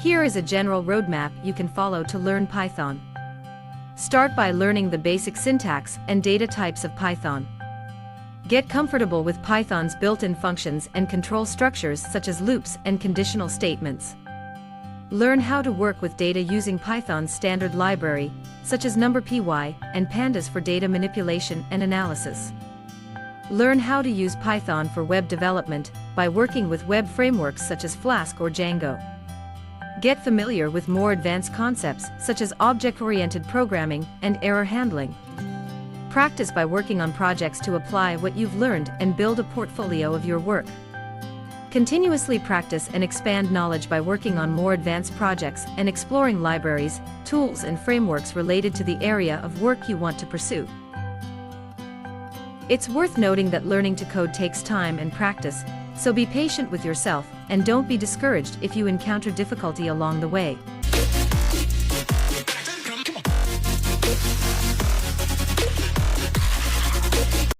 Here is a general roadmap you can follow to learn Python. Start by learning the basic syntax and data types of Python. Get comfortable with Python's built-in functions and control structures such as loops and conditional statements. Learn how to work with data using Python's standard library, such as NumPy and Pandas for data manipulation and analysis. Learn how to use Python for web development by working with web frameworks such as Flask or Django. Get familiar with more advanced concepts such as object-oriented programming and error handling. Practice by working on projects to apply what you've learned and build a portfolio of your work. Continuously practice and expand knowledge by working on more advanced projects and exploring libraries, tools and frameworks related to the area of work you want to pursue. It's worth noting that learning to code takes time and practice, so be patient with yourself and don't be discouraged if you encounter difficulty along the way.